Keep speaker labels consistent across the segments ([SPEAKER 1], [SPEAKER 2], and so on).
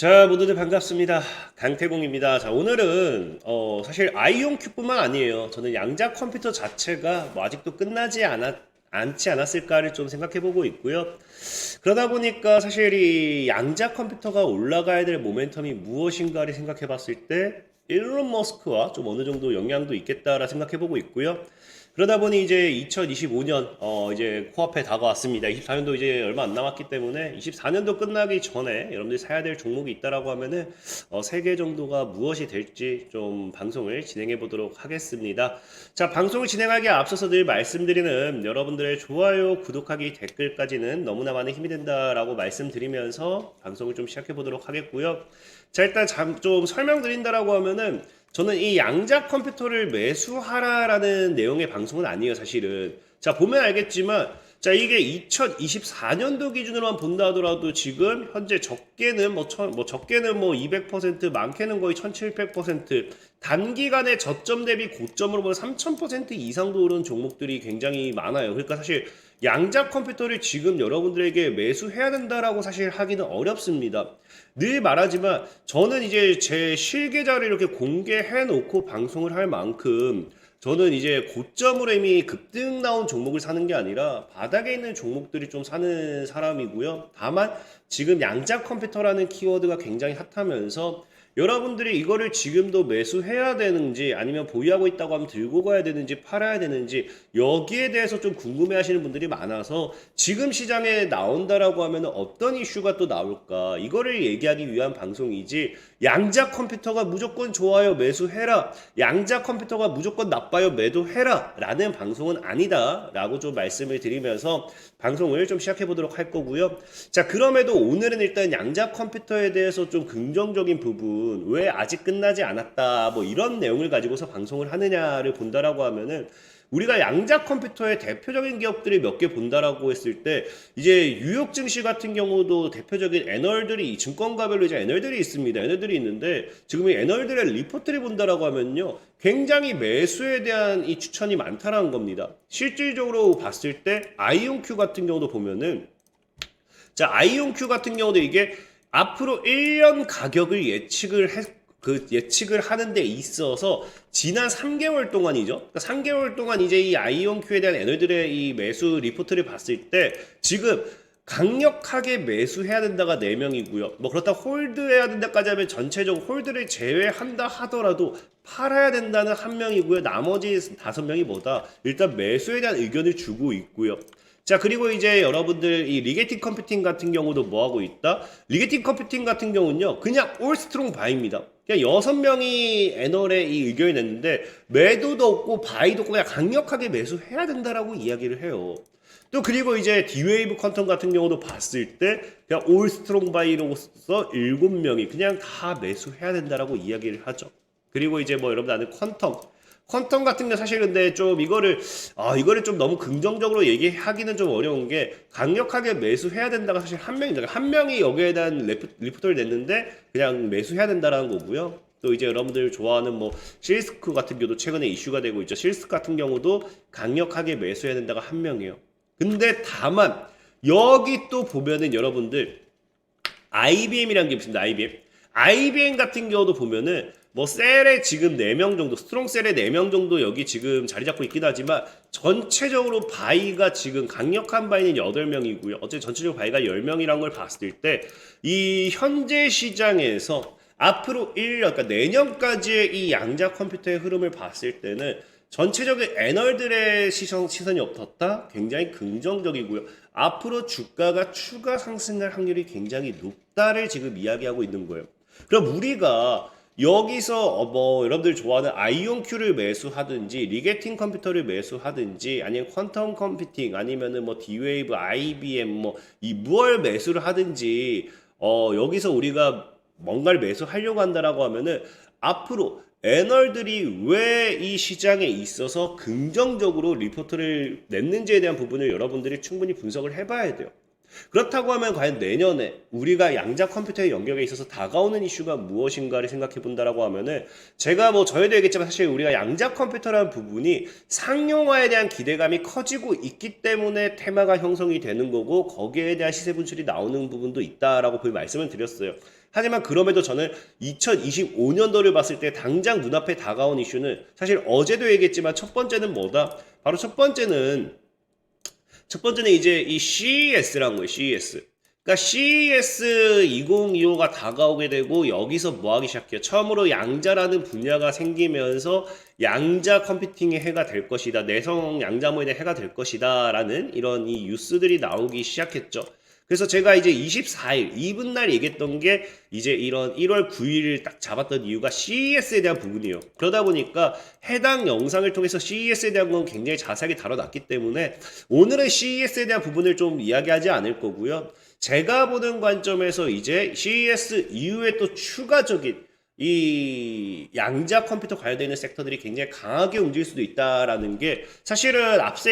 [SPEAKER 1] 자, 모두들 반갑습니다. 강태공입니다. 자, 오늘은 사실 아이온 큐뿐만 아니에요. 저는 양자 컴퓨터 자체가 뭐 아직도 않지 않았을까를 좀 생각해 보고 있고요. 그러다 보니까 사실 이 양자 컴퓨터가 올라가야 될 모멘텀이 무엇인가를 생각해 봤을 때 일론 머스크와 좀 어느 정도 영향도 있겠다라 생각해 보고 있고요. 그러다 보니 이제 2025년 이제 코앞에 다가왔습니다. 24년도 이제 얼마 안 남았기 때문에 24년도 끝나기 전에 여러분들이 사야 될 종목이 있다라고 하면은 3개 정도가 무엇이 될지 좀 방송을 진행해 보도록 하겠습니다. 자, 방송을 진행하기에 앞서서 늘 말씀드리는 여러분들의 좋아요, 구독하기, 댓글까지는 너무나 많은 힘이 된다라고 말씀드리면서 방송을 좀 시작해 보도록 하겠고요. 자, 일단 좀 설명드린다라고 하면은 저는 이 양자 컴퓨터를 매수하라라는 내용의 방송은 아니에요, 사실은. 자, 보면 알겠지만, 자, 이게 2024년도 기준으로만 본다 하더라도 지금 현재 적게는 뭐 200%, 많게는 거의 1700%, 단기간에 저점 대비 고점으로 보면 3000% 이상도 오른 종목들이 굉장히 많아요. 그러니까 사실 양자 컴퓨터를 지금 여러분들에게 매수해야 된다라고 사실 하기는 어렵습니다. 늘 말하지만 저는 이제 제 실계좌를 이렇게 공개해 놓고 방송을 할 만큼 저는 이제 고점으로 이미 급등 나온 종목을 사는 게 아니라 바닥에 있는 종목들이 좀 사는 사람이고요. 다만 지금 양자 컴퓨터라는 키워드가 굉장히 핫하면서 여러분들이 이거를 지금도 매수해야 되는지 아니면 보유하고 있다고 하면 들고 가야 되는지 팔아야 되는지 여기에 대해서 좀 궁금해 하시는 분들이 많아서 지금 시장에 나온다라고 하면 어떤 이슈가 또 나올까 이거를 얘기하기 위한 방송이지 양자 컴퓨터가 무조건 좋아요 매수해라 양자 컴퓨터가 무조건 나빠요 매도해라 라는 방송은 아니다 라고 좀 말씀을 드리면서 방송을 좀 시작해 보도록 할 거고요. 자, 그럼에도 오늘은 일단 양자 컴퓨터에 대해서 좀 긍정적인 부분 왜 아직 끝나지 않았다 뭐 이런 내용을 가지고서 방송을 하느냐를 본다라고 하면은 우리가 양자 컴퓨터의 대표적인 기업들이 몇 개 본다라고 했을 때 이제 뉴욕 증시 같은 경우도 대표적인 애널들이 증권가별로 이제 애널들이 있습니다. 애널들이 있는데 지금 이 애널들의 리포트를 본다라고 하면요. 굉장히 매수에 대한 이 추천이 많다라는 겁니다. 실질적으로 봤을 때 아이온큐 같은 경우도 보면은 자, 아이온큐 같은 경우도 이게 앞으로 1년 가격을 예측을 하는 데 있어서 지난 3개월 동안이죠. 그러니까 3개월 동안 이제 이 아이온큐에 대한 애널들의 이 매수 리포트를 봤을 때 지금 강력하게 매수해야 된다가 4명이고요. 뭐 그렇다 홀드해야 된다까지 하면 전체적으로 홀드를 제외한다 하더라도 팔아야 된다는 1명이고요. 나머지 5명이 뭐다? 일단 매수에 대한 의견을 주고 있고요. 자, 그리고 이제 여러분들 이 리게팅 컴퓨팅 같은 경우도 뭐 하고 있다? 리게팅 컴퓨팅 같은 경우는요, 그냥 올 스트롱 바이입니다. 그냥 6명이 애널에 이 의견이 냈는데 매도도 없고 바이도 없고 그냥 강력하게 매수해야 된다라고 이야기를 해요. 또 그리고 이제 디웨이브 퀀텀 같은 경우도 봤을 때 그냥 올 스트롱 바이로서 7명이 그냥 다 매수해야 된다라고 이야기를 하죠. 그리고 이제 뭐 여러분들 아는 퀀텀 같은 게 사실 근데 좀 이거를 좀 너무 긍정적으로 얘기하기는 좀 어려운 게 강력하게 매수해야 된다가 사실 1명이죠. 1명이 여기에 대한 리포트를 냈는데 그냥 매수해야 된다라는 거고요. 또 이제 여러분들 좋아하는 뭐 실스크 같은 경우도 최근에 이슈가 되고 있죠. 실스크 같은 경우도 강력하게 매수해야 된다가 1명이에요. 근데 다만 여기 또 보면은 여러분들 IBM이라는 게 있습니다. IBM 같은 경우도 보면은 뭐 셀에 지금 4명 정도 스트롱 셀에 4명 정도 여기 지금 자리 잡고 있긴 하지만 전체적으로 바이가 지금 강력한 바이는 8명이고요. 어쨌든 전체적으로 바이가 10명이라는 걸 봤을 때 이 현재 시장에서 앞으로 1년 그러니까 내년까지의 이 양자 컴퓨터의 흐름을 봤을 때는 전체적인 애널들의 시선이 어떻다? 굉장히 긍정적이고요. 앞으로 주가가 추가 상승할 확률이 굉장히 높다를 지금 이야기하고 있는 거예요. 그럼 우리가 여기서 뭐 여러분들 좋아하는 아이온큐를 매수하든지 리게팅 컴퓨터를 매수하든지 아니면 퀀텀 컴퓨팅 아니면은 뭐 디웨이브, IBM 뭐 이 무얼 매수를 하든지 여기서 우리가 뭔가를 매수하려고 한다라고 하면은 앞으로 애널들이 왜 이 시장에 있어서 긍정적으로 리포트를 냈는지에 대한 부분을 여러분들이 충분히 분석을 해봐야 돼요. 그렇다고 하면 과연 내년에 우리가 양자 컴퓨터의 영역에 있어서 다가오는 이슈가 무엇인가를 생각해 본다라고 하면은 제가 뭐 저에도 얘기했지만 사실 우리가 양자 컴퓨터라는 부분이 상용화에 대한 기대감이 커지고 있기 때문에 테마가 형성이 되는 거고 거기에 대한 시세 분출이 나오는 부분도 있다라고 말씀을 드렸어요. 하지만 그럼에도 저는 2025년도를 봤을 때 당장 눈앞에 다가온 이슈는 사실 어제도 얘기했지만 첫 번째는 뭐다? 바로 첫 번째는 이제 이 CES라는 거예요. CES. 그러니까 CES 2025가 다가오게 되고 여기서 뭐 하기 시작해요. 처음으로 양자라는 분야가 생기면서 양자 컴퓨팅의 해가 될 것이다. 내성 양자모에 대한 해가 될 것이다. 라는 이런 이 뉴스들이 나오기 시작했죠. 그래서 제가 이제 24일, 이분날 얘기했던 게 이제 이런 1월 9일을 딱 잡았던 이유가 CES에 대한 부분이에요. 그러다 보니까 해당 영상을 통해서 CES에 대한 건 굉장히 자세하게 다뤄놨기 때문에 오늘은 CES에 대한 부분을 좀 이야기하지 않을 거고요. 제가 보는 관점에서 이제 CES 이후에 또 추가적인 이 양자 컴퓨터 관련되어 있는 섹터들이 굉장히 강하게 움직일 수도 있다라는 게 사실은 앞서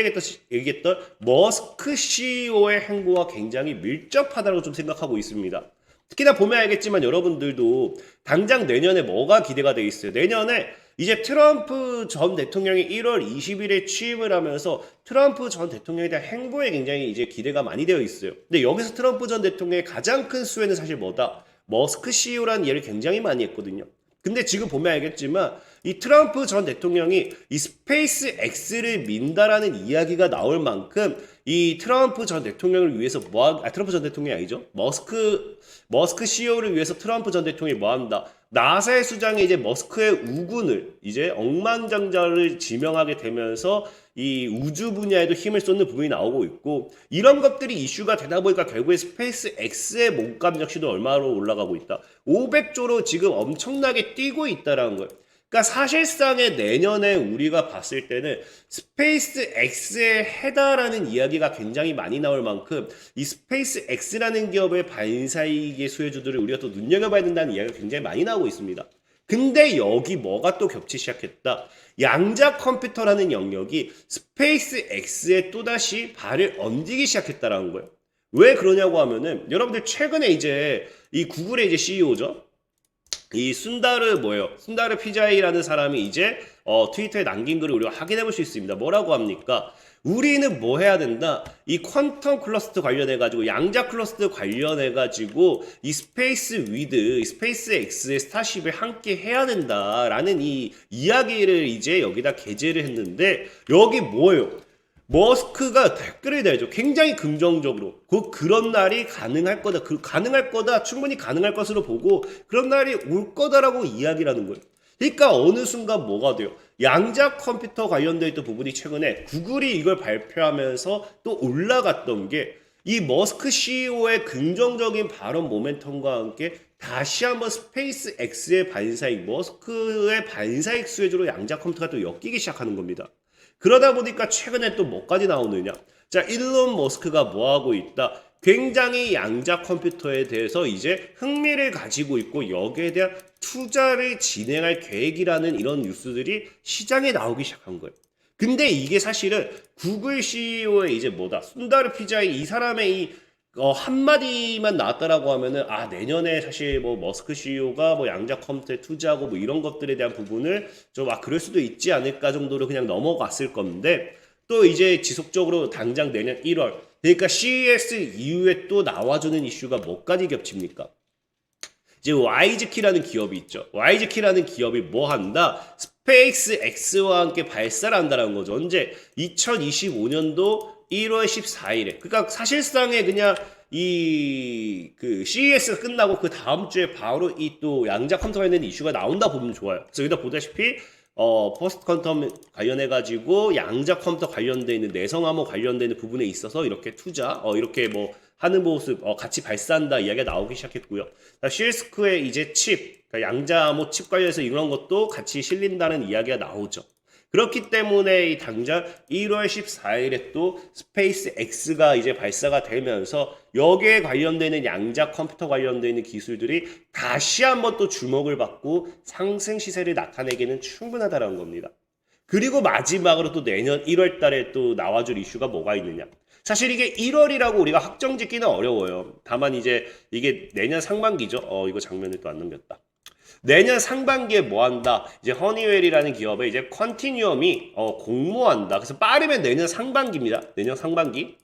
[SPEAKER 1] 얘기했던 머스크 CEO의 행보와 굉장히 밀접하다고 좀 생각하고 있습니다. 특히나 보면 알겠지만 여러분들도 당장 내년에 뭐가 기대가 돼 있어요. 내년에 이제 트럼프 전 대통령이 1월 20일에 취임을 하면서 트럼프 전 대통령에 대한 행보에 굉장히 이제 기대가 많이 되어 있어요. 근데 여기서 트럼프 전 대통령의 가장 큰 수혜는 사실 뭐다? 머스크 CEO라는 예를 굉장히 많이 했거든요. 근데 지금 보면 알겠지만 이 트럼프 전 대통령이 이 스페이스 X를 민다라는 이야기가 나올 만큼 이 트럼프 전 대통령을 위해서 트럼프 전 대통령이 아니죠. 머스크 CEO를 위해서 트럼프 전 대통령이 뭐 한다. 나사의 수장이 이제 머스크의 우군을 이제 억만장자를 지명하게 되면서 이 우주 분야에도 힘을 쏟는 부분이 나오고 있고 이런 것들이 이슈가 되다 보니까 결국에 스페이스 X의 몸값 역시도 얼마로 올라가고 있다. 500조로 지금 엄청나게 뛰고 있다라는 거예요. 그러니까 사실상의 내년에 우리가 봤을 때는 스페이스 X에 해다라는 이야기가 굉장히 많이 나올 만큼 이 스페이스 X라는 기업의 반사이익의 수혜주들을 우리가 또 눈여겨봐야 된다는 이야기가 굉장히 많이 나오고 있습니다. 근데 여기 뭐가 또 겹치기 시작했다. 양자 컴퓨터라는 영역이 스페이스 X에 또다시 발을 얹기 시작했다라는 거예요. 왜 그러냐고 하면은 여러분들 최근에 이제 이 구글의 이제 CEO죠. 이 순다르 피자이라는 사람이 이제 트위터에 남긴 글을 우리가 확인해 볼 수 있습니다. 뭐라고 합니까? 우리는 뭐 해야 된다? 이 퀀텀 클러스터 관련해가지고, 양자 클러스터 관련해가지고, 이 스페이스 X의 스타쉽에 함께 해야 된다라는 이 이야기를 이제 여기다 게재를 했는데, 여기 뭐예요? 머스크가 댓글을 달죠. 굉장히 긍정적으로. 그런 날이 가능할 거다. 가능할 거다. 충분히 가능할 것으로 보고 그런 날이 올 거다라고 이야기를 하는 거예요. 그러니까 어느 순간 뭐가 돼요? 양자 컴퓨터 관련되어 있던 부분이 최근에 구글이 이걸 발표하면서 또 올라갔던 게 이 머스크 CEO의 긍정적인 발언 모멘텀과 함께 다시 한번 스페이스 X의 반사익, 머스크의 반사익 수혜주로 양자 컴퓨터가 또 엮이기 시작하는 겁니다. 그러다 보니까 최근에 또 뭐까지 나오느냐? 자, 일론 머스크가 뭐 하고 있다? 굉장히 양자 컴퓨터에 대해서 이제 흥미를 가지고 있고 여기에 대한 투자를 진행할 계획이라는 이런 뉴스들이 시장에 나오기 시작한 거예요. 근데 이게 사실은 구글 CEO의 이제 순다르 피자이 이 사람의 이 한마디만 나왔다라고 하면은 내년에 사실 뭐 머스크 CEO가 뭐 양자 컴퓨터에 투자하고 뭐 이런 것들에 대한 부분을 좀 그럴 수도 있지 않을까 정도로 그냥 넘어갔을 건데 또 이제 지속적으로 당장 내년 1월 그러니까 CES 이후에 또 나와주는 이슈가 뭐까지 겹칩니까? 이제 와이즈키라는 기업이 있죠. 와이즈키라는 기업이 뭐 한다? 스페이스 X와 함께 발사를 한다는 거죠. 언제? 2025년도 1월 14일에. 그러니까 사실상에 그냥 CES가 끝나고 그 다음 주에 바로 이 또 양자 컴퓨터에 대한 이슈가 나온다 보면 좋아요. 그래서 여기다 보다시피 포스트 퀀텀 관련해가지고 양자 컴퓨터 관련돼 있는 내성암호 관련돼 있는 부분에 있어서 이렇게 투자, 이렇게 뭐 하는 모습, 같이 발사한다 이야기가 나오기 시작했고요. 실스크의 이제 칩, 그러니까 양자암호 칩 관련해서 이런 것도 같이 실린다는 이야기가 나오죠. 그렇기 때문에 당장 1월 14일에 또 스페이스 X가 이제 발사가 되면서 여기에 관련되는 양자 컴퓨터 관련되는 기술들이 다시 한번 또 주목을 받고 상승 시세를 나타내기는 충분하다는 겁니다. 그리고 마지막으로 또 내년 1월 달에 또 나와줄 이슈가 뭐가 있느냐. 사실 이게 1월이라고 우리가 확정 짓기는 어려워요. 다만 이제 이게 내년 상반기죠. 이거 장면을 또 안 넘겼다. 내년 상반기에 뭐 한다? 이제 허니웰이라는 기업에 이제 컨티뉴엄이 공모한다. 그래서 빠르면 내년 상반기입니다. 내년 상반기.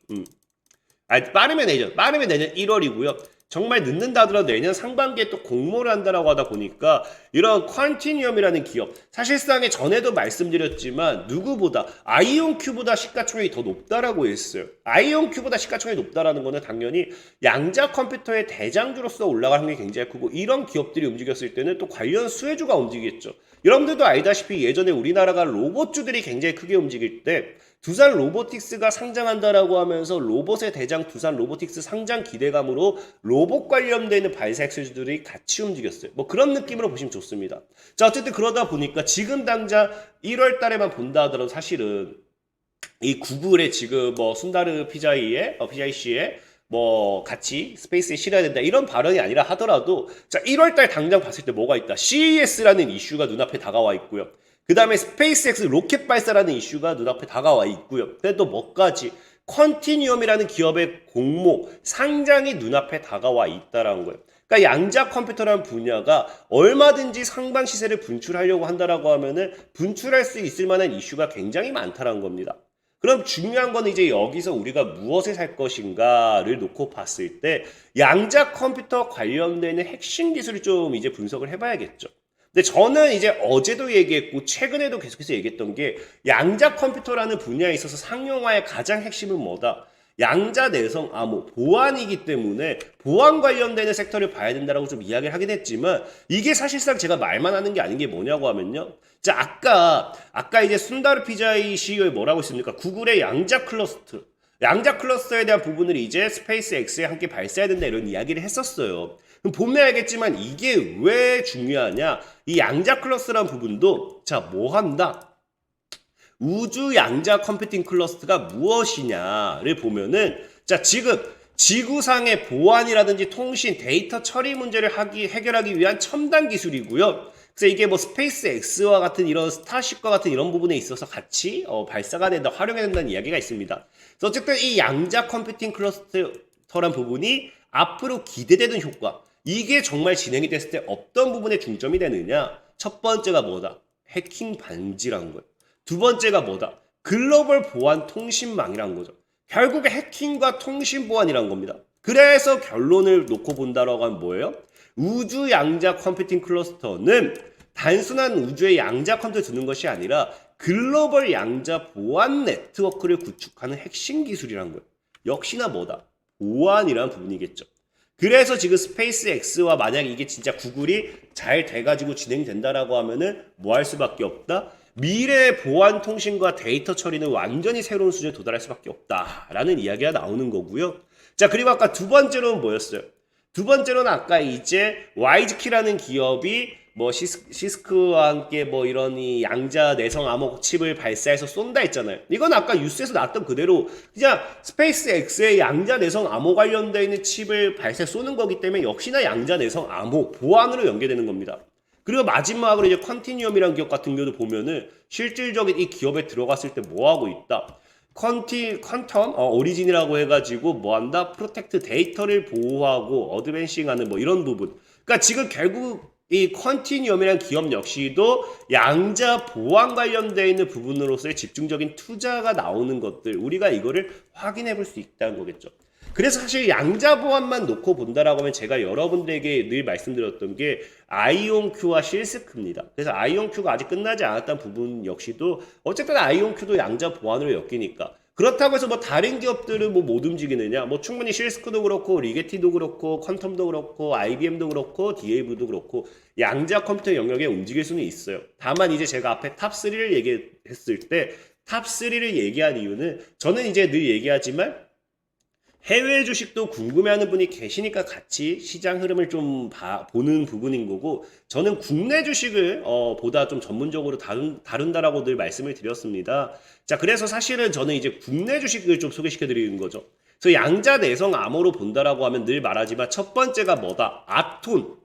[SPEAKER 1] 빠르면 내년 1월이고요. 정말 늦는다 하더라도 내년 상반기에 또 공모를 한다라고 하다 보니까 이런 컨티뉴엄이라는 기업, 사실상에 전에도 말씀드렸지만 누구보다 아이온큐보다 시가총액이 더 높다라고 했어요. 아이온큐보다 시가총액이 높다라는 거는 당연히 양자 컴퓨터의 대장주로서 올라갈 확률이 굉장히 크고, 이런 기업들이 움직였을 때는 또 관련 수혜주가 움직이겠죠. 여러분들도 알다시피 예전에 우리나라가 로봇주들이 굉장히 크게 움직일 때 두산 로보틱스가 상장한다라고 하면서 로봇의 대장 두산 로보틱스 상장 기대감으로 로봇 관련되는 발사 엑셀주들이 같이 움직였어요. 뭐 그런 느낌으로 보시면 좋습니다. 자, 어쨌든 그러다 보니까 지금 당장 1월 달에만 본다 하더라도 사실은 이 구글의 지금 뭐 순다르 피자이씨의 뭐 같이 스페이스에 실어야 된다 이런 발언이 아니라 하더라도, 자 1월달 당장 봤을 때 뭐가 있다. CES라는 이슈가 눈앞에 다가와 있고요. 그 다음에 스페이스X 로켓 발사라는 이슈가 눈앞에 다가와 있고요. 근데 또 뭐까지? 컨티뉴엄이라는 기업의 공모, 상장이 눈앞에 다가와 있다라는 거예요. 그러니까 양자 컴퓨터라는 분야가 얼마든지 상방 시세를 분출하려고 한다라고 하면은 분출할 수 있을 만한 이슈가 굉장히 많다라는 겁니다. 그럼 중요한 건 이제 여기서 우리가 무엇을 살 것인가를 놓고 봤을 때 양자 컴퓨터 관련되는 핵심 기술을 좀 이제 분석을 해봐야겠죠. 근데 저는 이제 어제도 얘기했고 최근에도 계속해서 얘기했던 게, 양자 컴퓨터라는 분야에 있어서 상용화의 가장 핵심은 뭐다? 양자 내성 암호, 보안이기 때문에 보안 관련되는 섹터를 봐야 된다라고 좀 이야기를 하긴 했지만, 이게 사실상 제가 말만 하는 게 아닌 게 뭐냐고 하면요. 자, 아까 이제 순다르 피자이 CEO가 뭐라고 했습니까? 구글의 양자 클러스터에 대한 부분을 이제 스페이스 X에 함께 발사해야 된다 이런 이야기를 했었어요. 그럼 보면 알겠지만 이게 왜 중요하냐? 이 양자 클러스터라는 부분도 자, 뭐 한다? 우주 양자 컴퓨팅 클러스터가 무엇이냐를 보면은, 자 지금 지구상의 보안이라든지 통신, 데이터 처리 문제를 해결하기 위한 첨단 기술이고요. 그래서 이게 뭐 스페이스 X와 같은 이런 스타쉽과 같은 이런 부분에 있어서 같이 발사가 된다, 활용해야 된다는 이야기가 있습니다. 그래서 어쨌든 이 양자 컴퓨팅 클러스터란 부분이 앞으로 기대되는 효과, 이게 정말 진행이 됐을 때 어떤 부분에 중점이 되느냐? 첫 번째가 뭐다? 해킹 반지라는 거예요. 두 번째가 뭐다? 글로벌 보안 통신망이라는 거죠. 결국에 해킹과 통신 보안이라는 겁니다. 그래서 결론을 놓고 본다라고 하면 뭐예요? 우주 양자 컴퓨팅 클러스터는 단순한 우주의 양자 컴퓨터를 두는 것이 아니라 글로벌 양자 보안 네트워크를 구축하는 핵심 기술이라는 거예요. 역시나 뭐다? 보안이라는 부분이겠죠. 그래서 지금 스페이스 X와 만약에 이게 진짜 구글이 잘 돼가지고 진행된다라고 하면은 뭐 할 수밖에 없다? 미래의 보안 통신과 데이터 처리는 완전히 새로운 수준에 도달할 수밖에 없다라는 이야기가 나오는 거고요. 자, 그리고 아까 두 번째로는 뭐였어요? 두 번째로는 아까 이제 와이즈키라는 기업이 뭐 시스크와 함께 뭐 이런 이 양자 내성 암호 칩을 발사해서 쏜다 했잖아요. 이건 아까 뉴스에서 나왔던 그대로 그냥 스페이스 X의 양자 내성 암호 관련되어 있는 칩을 발사해 쏘는 거기 때문에 역시나 양자 내성 암호 보안으로 연계되는 겁니다. 그리고 마지막으로 이제 컨티뉴엄이라는 기업 같은 경우도 보면은 실질적인 이 기업에 들어갔을 때 뭐 하고 있다? 퀀텀 오리진이라고 해가지고 뭐 한다? 프로텍트 데이터를 보호하고 어드밴싱하는 뭐 이런 부분. 그러니까 지금 결국 이 컨티뉴엄이라는 기업 역시도 양자 보안 관련되어 있는 부분으로서의 집중적인 투자가 나오는 것들, 우리가 이거를 확인해 볼 수 있다는 거겠죠. 그래서 사실 양자 보안만 놓고 본다라고 하면 제가 여러분들에게 늘 말씀드렸던 게 아이온큐와 실스크입니다. 그래서 아이온큐가 아직 끝나지 않았다는 부분 역시도 어쨌든 아이온큐도 양자 보안으로 엮이니까, 그렇다고 해서 뭐 다른 기업들은 뭐 못 움직이느냐? 뭐 충분히 실스크도 그렇고 리게티도 그렇고 퀀텀도 그렇고 IBM도 그렇고 DAV도 그렇고 양자 컴퓨터 영역에 움직일 수는 있어요. 다만 이제 제가 앞에 탑3를 얘기했을 때 탑3를 얘기한 이유는, 저는 이제 늘 얘기하지만 해외 주식도 궁금해하는 분이 계시니까 같이 시장 흐름을 좀 보는 부분인 거고, 저는 국내 주식을 보다 좀 전문적으로 다룬다라고 늘 말씀을 드렸습니다. 자, 그래서 사실은 저는 이제 국내 주식을 좀 소개시켜 드리는 거죠. 그래서 양자 내성 암호로 본다라고 하면 늘 말하지만 첫 번째가 뭐다? 아톤.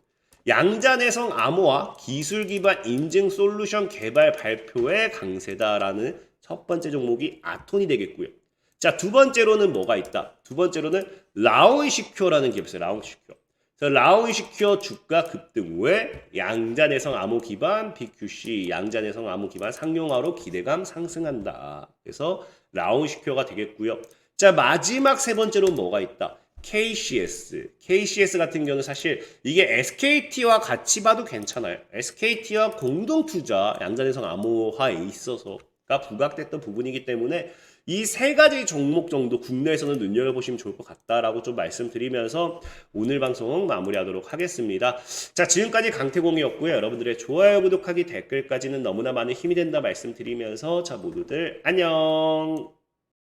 [SPEAKER 1] 양자 내성 암호와 기술 기반 인증 솔루션 개발 발표의 강세다라는 첫 번째 종목이 아톤이 되겠고요. 자, 두 번째로는 뭐가 있다? 두 번째로는 라오이시큐어라는 기업이 있어요. 라오이시큐어. 그래서 라오이시큐어 주가 급등 후에 양자내성 암호 기반 BQC 양자내성 암호 기반 상용화로 기대감 상승한다. 그래서 라오이시큐어가 되겠고요. 자, 마지막 세 번째로 뭐가 있다? KCS. KCS 같은 경우는 사실 이게 SKT와 같이 봐도 괜찮아요. SKT와 공동 투자 양자내성 암호화에 있어서가 부각됐던 부분이기 때문에 이 세 가지 종목 정도 국내에서는 눈여겨보시면 좋을 것 같다라고 좀 말씀드리면서 오늘 방송 마무리하도록 하겠습니다. 자, 지금까지 강태공이었고요. 여러분들의 좋아요, 구독하기, 댓글까지는 너무나 많은 힘이 된다 말씀드리면서 자, 모두들 안녕.